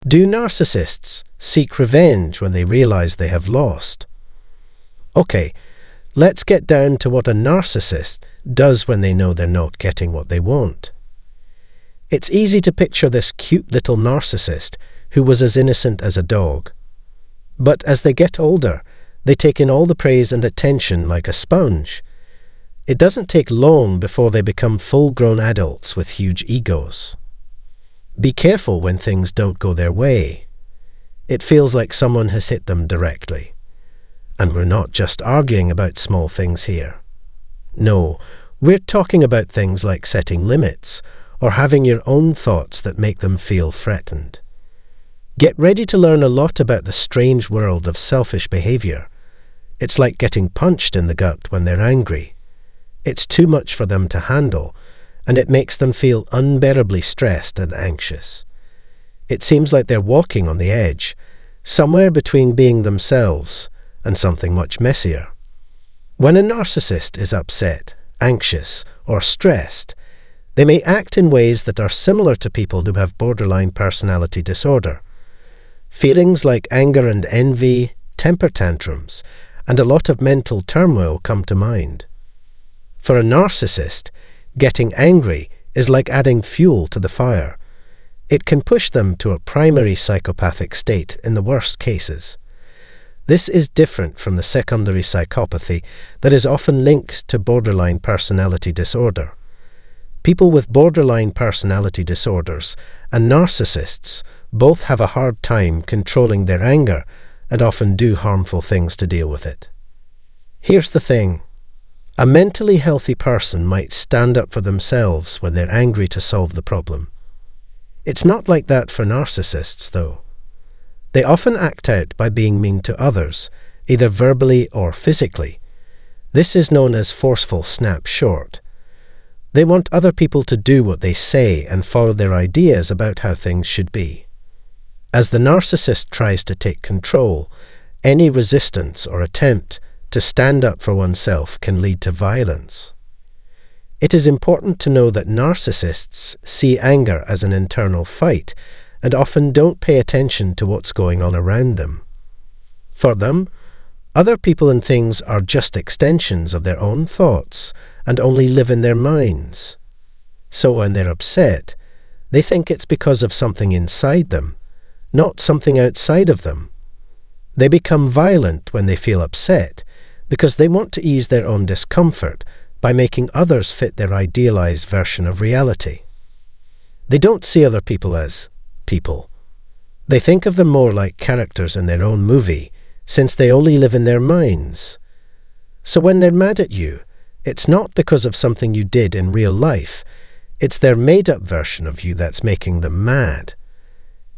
Do narcissists seek revenge when they realize they have lost? Okay, let's get down to what a narcissist does when they know they're not getting what they want. It's easy to picture this cute little narcissist who was as innocent as a dog. But as they get older, they take in all the praise and attention like a sponge. It doesn't take long before they become full-grown adults with huge egos. Be careful when things don't go their way. It feels like someone has hit them directly. And we're not just arguing about small things here. No, we're talking about things like setting limits or having your own thoughts that make them feel threatened. Get ready to learn a lot about the strange world of selfish behavior. It's like getting punched in the gut when they're angry. It's too much for them to handle, and it makes them feel unbearably stressed and anxious. It seems like they're walking on the edge, somewhere between being themselves and something much messier. When a narcissist is upset, anxious, or stressed, they may act in ways that are similar to people who have borderline personality disorder. Feelings like anger and envy, temper tantrums, and a lot of mental turmoil come to mind. For a narcissist, getting angry is like adding fuel to the fire. It can push them to a primary psychopathic state in the worst cases. This is different from the secondary psychopathy that is often linked to borderline personality disorder. People with borderline personality disorders and narcissists both have a hard time controlling their anger and often do harmful things to deal with it. Here's the thing. A mentally healthy person might stand up for themselves when they're angry to solve the problem. It's not like that for narcissists, though. They often act out by being mean to others, either verbally or physically. This is known as forceful snap short. They want other people to do what they say and follow their ideas about how things should be. As the narcissist tries to take control, any resistance or attempt to stand up for oneself can lead to violence. It is important to know that narcissists see anger as an internal fight and often don't pay attention to what's going on around them. For them, other people and things are just extensions of their own thoughts and only live in their minds. So when they're upset, they think it's because of something inside them, not something outside of them. They become violent when they feel upset because they want to ease their own discomfort by making others fit their idealized version of reality. They don't see other people as people. They think of them more like characters in their own movie, since they only live in their minds. So when they're mad at you, it's not because of something you did in real life. It's their made-up version of you that's making them mad.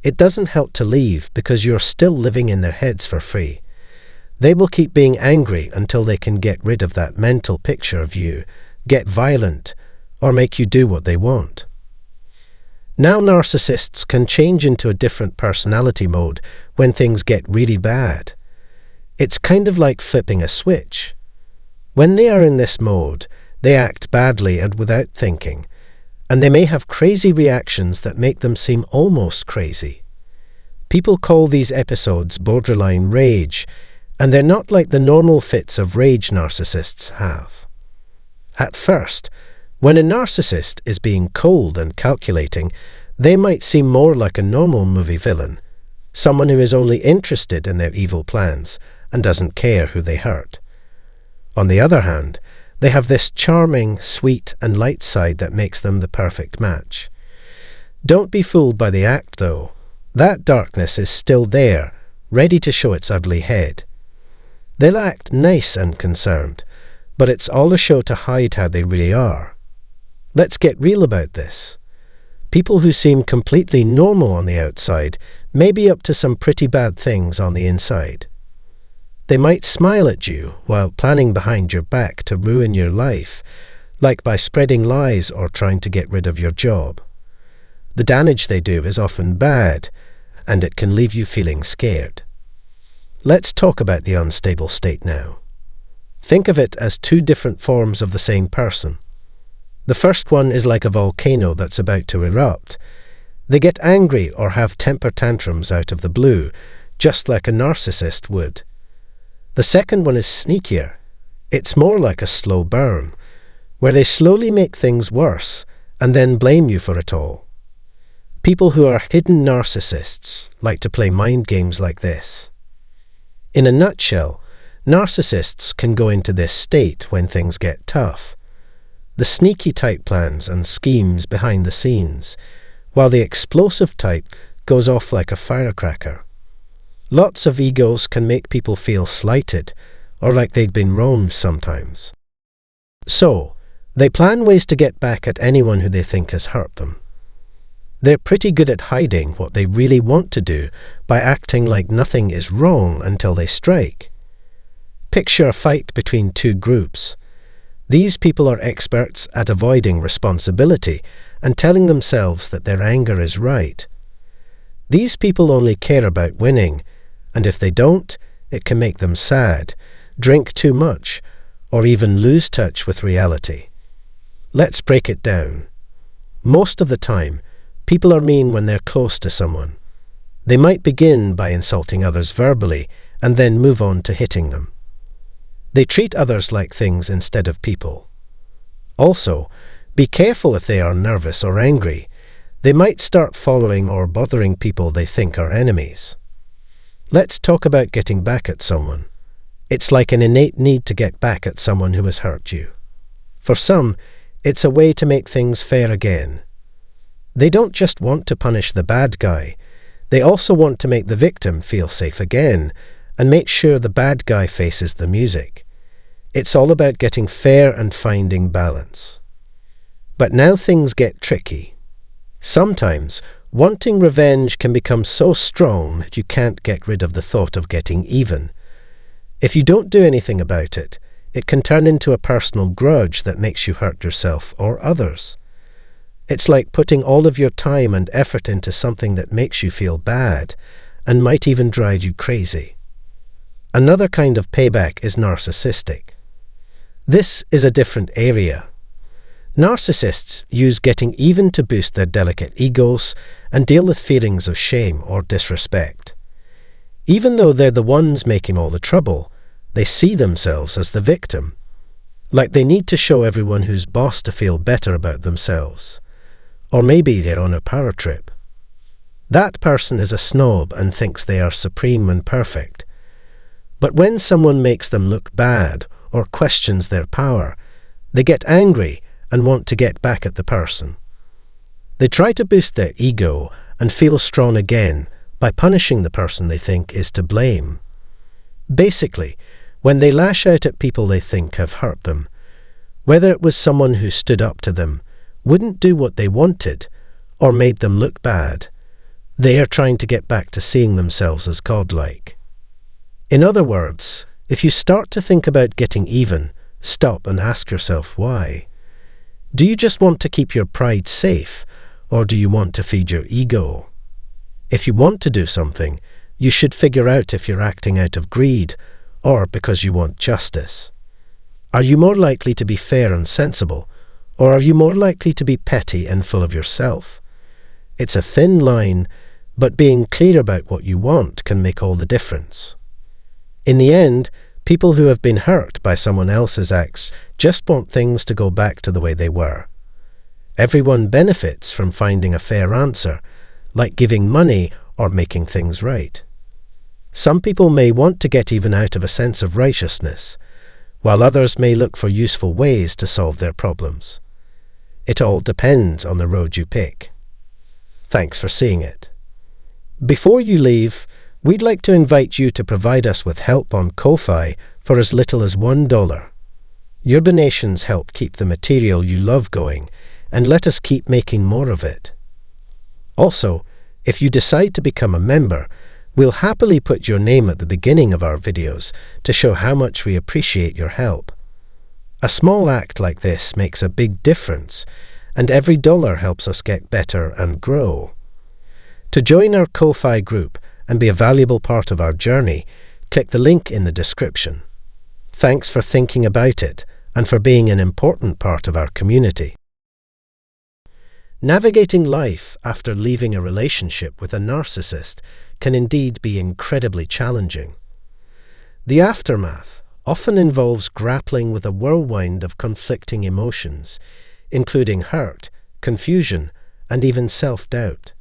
It doesn't help to leave because you're still living in their heads for free. They will keep being angry until they can get rid of that mental picture of you, get violent, or make you do what they want. Now narcissists can change into a different personality mode when things get really bad. It's kind of like flipping a switch. When they are in this mode, they act badly and without thinking, and they may have crazy reactions that make them seem almost crazy. People call these episodes borderline rage, and they're not like the normal fits of rage narcissists have. At first, when a narcissist is being cold and calculating, they might seem more like a normal movie villain, someone who is only interested in their evil plans and doesn't care who they hurt. On the other hand, they have this charming, sweet and light side that makes them the perfect match. Don't be fooled by the act, though. That darkness is still there, ready to show its ugly head. They'll act nice and concerned, but it's all a show to hide how they really are. Let's get real about this. People who seem completely normal on the outside may be up to some pretty bad things on the inside. They might smile at you while planning behind your back to ruin your life, like by spreading lies or trying to get rid of your job. The damage they do is often bad, and it can leave you feeling scared. Let's talk about the unstable state now. Think of it as two different forms of the same person. The first one is like a volcano that's about to erupt. They get angry or have temper tantrums out of the blue, just like a narcissist would. The second one is sneakier. It's more like a slow burn, where they slowly make things worse and then blame you for it all. People who are hidden narcissists like to play mind games like this. In a nutshell, narcissists can go into this state when things get tough. The sneaky type plans and schemes behind the scenes, while the explosive type goes off like a firecracker. Lots of egos can make people feel slighted or like they've been wronged sometimes. So, they plan ways to get back at anyone who they think has hurt them. They're pretty good at hiding what they really want to do by acting like nothing is wrong until they strike. Picture a fight between two groups. These people are experts at avoiding responsibility and telling themselves that their anger is right. These people only care about winning, and if they don't, it can make them sad, drink too much, or even lose touch with reality. Let's break it down. Most of the time, people are mean when they're close to someone. They might begin by insulting others verbally and then move on to hitting them. They treat others like things instead of people. Also, be careful if they are nervous or angry. They might start following or bothering people they think are enemies. Let's talk about getting back at someone. It's like an innate need to get back at someone who has hurt you. For some, it's a way to make things fair again. They don't just want to punish the bad guy, they also want to make the victim feel safe again and make sure the bad guy faces the music. It's all about getting fair and finding balance. But now things get tricky. Sometimes, wanting revenge can become so strong that you can't get rid of the thought of getting even. If you don't do anything about it, it can turn into a personal grudge that makes you hurt yourself or others. It's like putting all of your time and effort into something that makes you feel bad and might even drive you crazy. Another kind of payback is narcissistic. This is a different area. Narcissists use getting even to boost their delicate egos and deal with feelings of shame or disrespect. Even though they're the ones making all the trouble, they see themselves as the victim, like they need to show everyone who's boss to feel better about themselves. Or maybe they're on a power trip. That person is a snob and thinks they are supreme and perfect. But when someone makes them look bad or questions their power, they get angry and want to get back at the person. They try to boost their ego and feel strong again by punishing the person they think is to blame. Basically, when they lash out at people they think have hurt them, whether it was someone who stood up to them, wouldn't do what they wanted, or made them look bad, they are trying to get back to seeing themselves as godlike. In other words, if you start to think about getting even, stop and ask yourself why. Do you just want to keep your pride safe, or do you want to feed your ego? If you want to do something, you should figure out if you're acting out of greed or because you want justice. Are you more likely to be fair and sensible, or are you more likely to be petty and full of yourself? It's a thin line, but being clear about what you want can make all the difference. In the end, people who have been hurt by someone else's acts just want things to go back to the way they were. Everyone benefits from finding a fair answer, like giving money or making things right. Some people may want to get even out of a sense of righteousness, while others may look for useful ways to solve their problems. It all depends on the road you pick. Thanks for seeing it. Before you leave, we'd like to invite you to provide us with help on Ko-Fi for as little as $1. Your donations help keep the material you love going and let us keep making more of it. Also, if you decide to become a member, we'll happily put your name at the beginning of our videos to show how much we appreciate your help. A small act like this makes a big difference, and every dollar helps us get better and grow. To join our Ko-Fi group and be a valuable part of our journey, click the link in the description. Thanks for thinking about it and for being an important part of our community. Navigating life after leaving a relationship with a narcissist can indeed be incredibly challenging. The aftermath often involves grappling with a whirlwind of conflicting emotions, including hurt, confusion, and even self-doubt.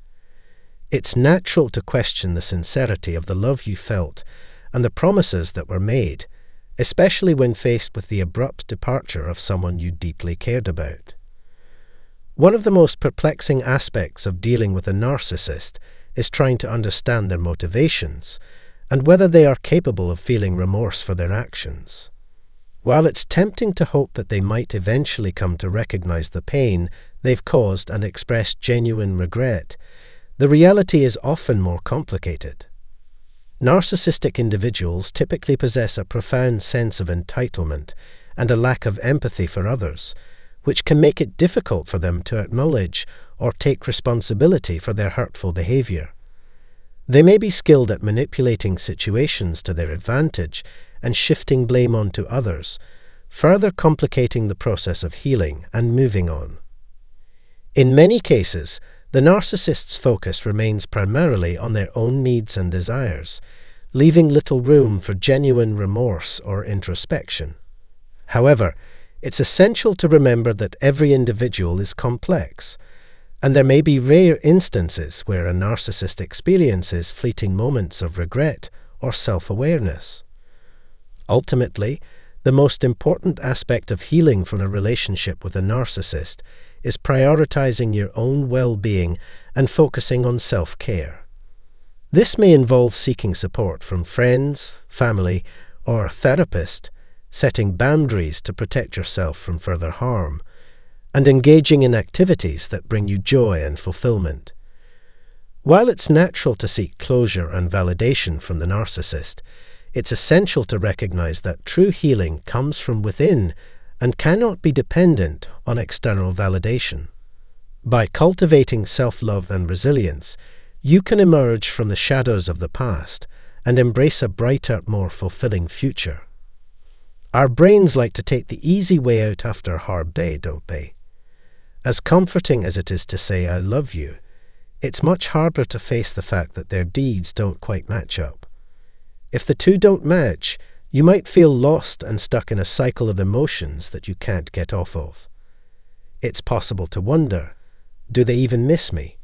It's natural to question the sincerity of the love you felt and the promises that were made, especially when faced with the abrupt departure of someone you deeply cared about. One of the most perplexing aspects of dealing with a narcissist is trying to understand their motivations and whether they are capable of feeling remorse for their actions. While it's tempting to hope that they might eventually come to recognize the pain they've caused and express genuine regret, the reality is often more complicated. Narcissistic individuals typically possess a profound sense of entitlement and a lack of empathy for others, which can make it difficult for them to acknowledge or take responsibility for their hurtful behavior. They may be skilled at manipulating situations to their advantage and shifting blame onto others, further complicating the process of healing and moving on. In many cases, the narcissist's focus remains primarily on their own needs and desires, leaving little room for genuine remorse or introspection. However, it's essential to remember that every individual is complex, and there may be rare instances where a narcissist experiences fleeting moments of regret or self-awareness. Ultimately, the most important aspect of healing from a relationship with a narcissist is prioritizing your own well-being and focusing on self-care. This may involve seeking support from friends, family, or a therapist, setting boundaries to protect yourself from further harm, and engaging in activities that bring you joy and fulfillment. While it's natural to seek closure and validation from the narcissist, it's essential to recognize that true healing comes from within and cannot be dependent on external validation. By cultivating self-love and resilience, you can emerge from the shadows of the past and embrace a brighter, more fulfilling future. Our brains like to take the easy way out after a hard day, don't they? As comforting as it is to say, "I love you," it's much harder to face the fact that their deeds don't quite match up. If the two don't match, you might feel lost and stuck in a cycle of emotions that you can't get off of. It's possible to wonder, do they even miss me?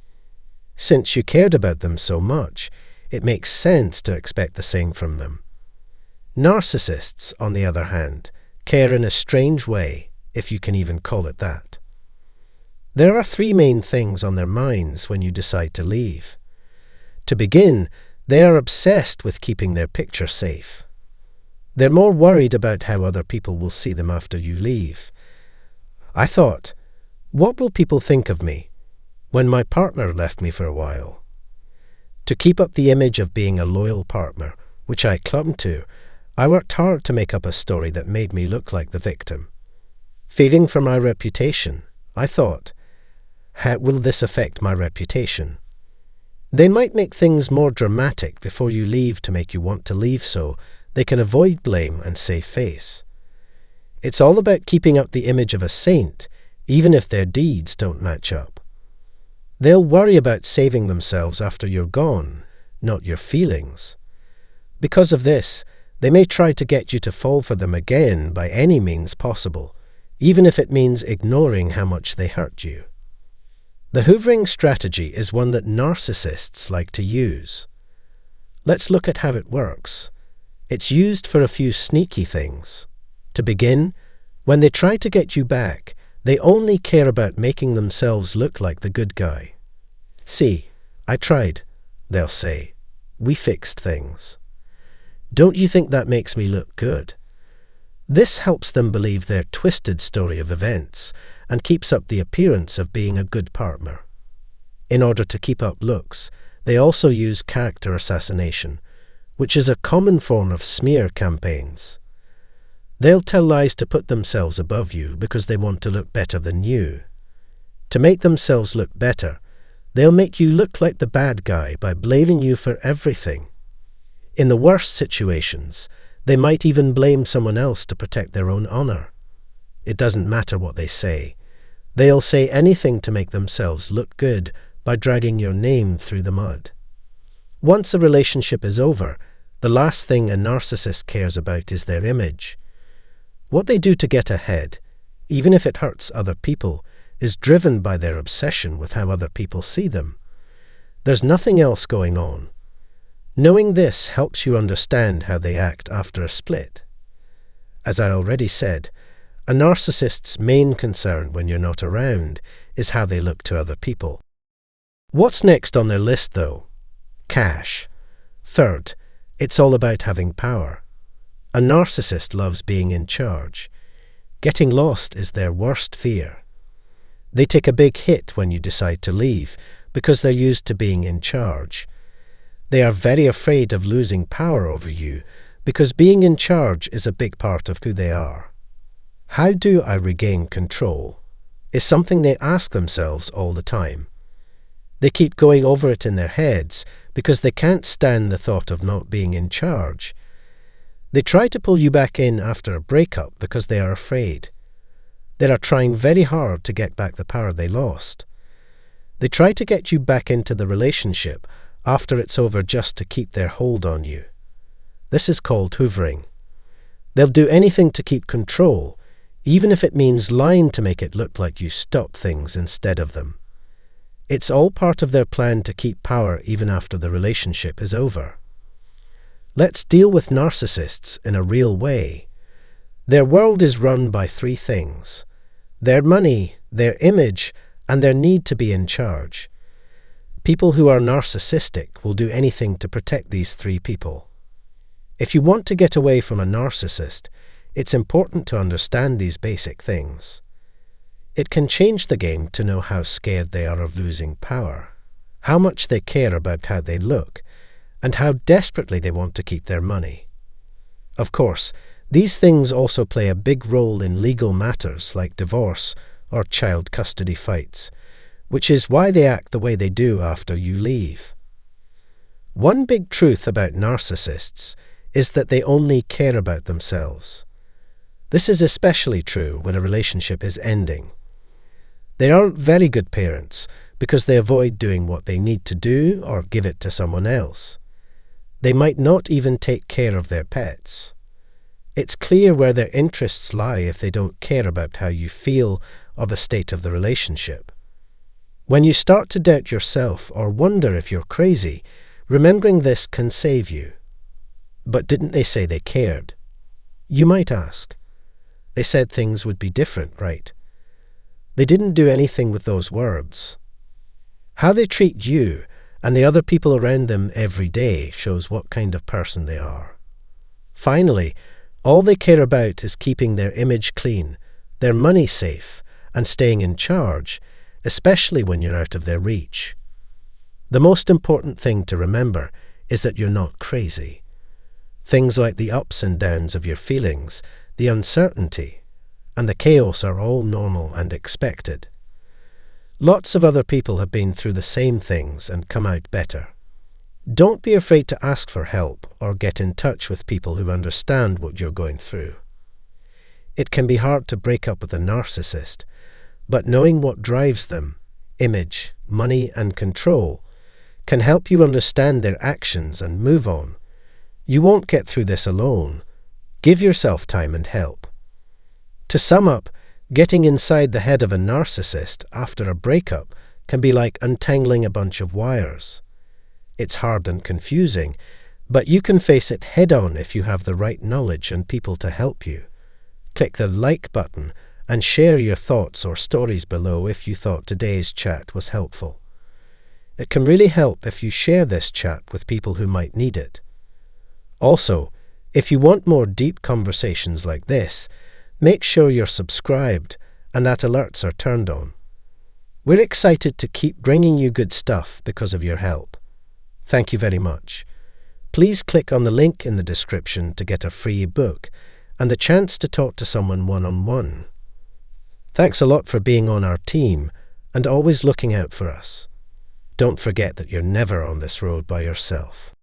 Since you cared about them so much, it makes sense to expect the same from them. Narcissists, on the other hand, care in a strange way, if you can even call it that. There are three main things on their minds when you decide to leave. To begin, they are obsessed with keeping their picture safe. They're more worried about how other people will see them after you leave. I thought, what will people think of me when my partner left me for a while? To keep up the image of being a loyal partner, which I clung to, I worked hard to make up a story that made me look like the victim. Fearing for my reputation, I thought, how will this affect my reputation? They might make things more dramatic before you leave to make you want to leave so they can avoid blame and save face. It's all about keeping up the image of a saint, even if their deeds don't match up. They'll worry about saving themselves after you're gone, not your feelings. Because of this, they may try to get you to fall for them again by any means possible, even if it means ignoring how much they hurt you. The hoovering strategy is one that narcissists like to use. Let's look at how it works. It's used for a few sneaky things. To begin, when they try to get you back, they only care about making themselves look like the good guy. "See, I tried," they'll say. "We fixed things. Don't you think that makes me look good?" This helps them believe their twisted story of events and keeps up the appearance of being a good partner. In order to keep up looks, they also use character assassination, which is a common form of smear campaigns. They'll tell lies to put themselves above you because they want to look better than you. To make themselves look better, they'll make you look like the bad guy by blaming you for everything. In the worst situations, they might even blame someone else to protect their own honor. It doesn't matter what they say. They'll say anything to make themselves look good by dragging your name through the mud. Once a relationship is over, the last thing a narcissist cares about is their image. What they do to get ahead, even if it hurts other people, is driven by their obsession with how other people see them. There's nothing else going on. Knowing this helps you understand how they act after a split. As I already said, a narcissist's main concern when you're not around is how they look to other people. What's next on their list, though? Cash. Third, it's all about having power. A narcissist loves being in charge. Getting lost is their worst fear. They take a big hit when you decide to leave because they're used to being in charge. They are very afraid of losing power over you because being in charge is a big part of who they are. How do I regain control? Is something they ask themselves all the time. They keep going over it in their heads because they can't stand the thought of not being in charge. They try to pull you back in after a breakup because they are afraid. They are trying very hard to get back the power they lost. They try to get you back into the relationship after it's over just to keep their hold on you. This is called hoovering. They'll do anything to keep control, even if it means lying to make it look like you stopped things instead of them. It's all part of their plan to keep power even after the relationship is over. Let's deal with narcissists in a real way. Their world is run by three things: their money, their image, and their need to be in charge. People who are narcissistic will do anything to protect these three people. If you want to get away from a narcissist, it's important to understand these basic things. It can change the game to know how scared they are of losing power, how much they care about how they look, and how desperately they want to keep their money. Of course, these things also play a big role in legal matters like divorce or child custody fights, which is why they act the way they do after you leave. One big truth about narcissists is that they only care about themselves. This is especially true when a relationship is ending. They aren't very good parents because they avoid doing what they need to do or give it to someone else. They might not even take care of their pets. It's clear where their interests lie if they don't care about how you feel or the state of the relationship. When you start to doubt yourself or wonder if you're crazy, remembering this can save you. But didn't they say they cared? You might ask. They said things would be different, right? They didn't do anything with those words. How they treat you and the other people around them every day shows what kind of person they are. Finally, all they care about is keeping their image clean, their money safe, and staying in charge, especially when you're out of their reach. The most important thing to remember is that you're not crazy. Things like the ups and downs of your feelings, the uncertainty, and the chaos are all normal and expected. Lots of other people have been through the same things and come out better. Don't be afraid to ask for help or get in touch with people who understand what you're going through. It can be hard to break up with a narcissist, but knowing what drives them, image, money, and control, can help you understand their actions and move on. You won't get through this alone. Give yourself time and help. To sum up, getting inside the head of a narcissist after a breakup can be like untangling a bunch of wires. It's hard and confusing, but you can face it head-on if you have the right knowledge and people to help you. Click the like button and share your thoughts or stories below if you thought today's chat was helpful. It can really help if you share this chat with people who might need it. Also, if you want more deep conversations like this, make sure you're subscribed and that alerts are turned on. We're excited to keep bringing you good stuff because of your help. Thank you very much. Please click on the link in the description to get a free book and the chance to talk to someone one-on-one. Thanks a lot for being on our team and always looking out for us. Don't forget that you're never on this road by yourself.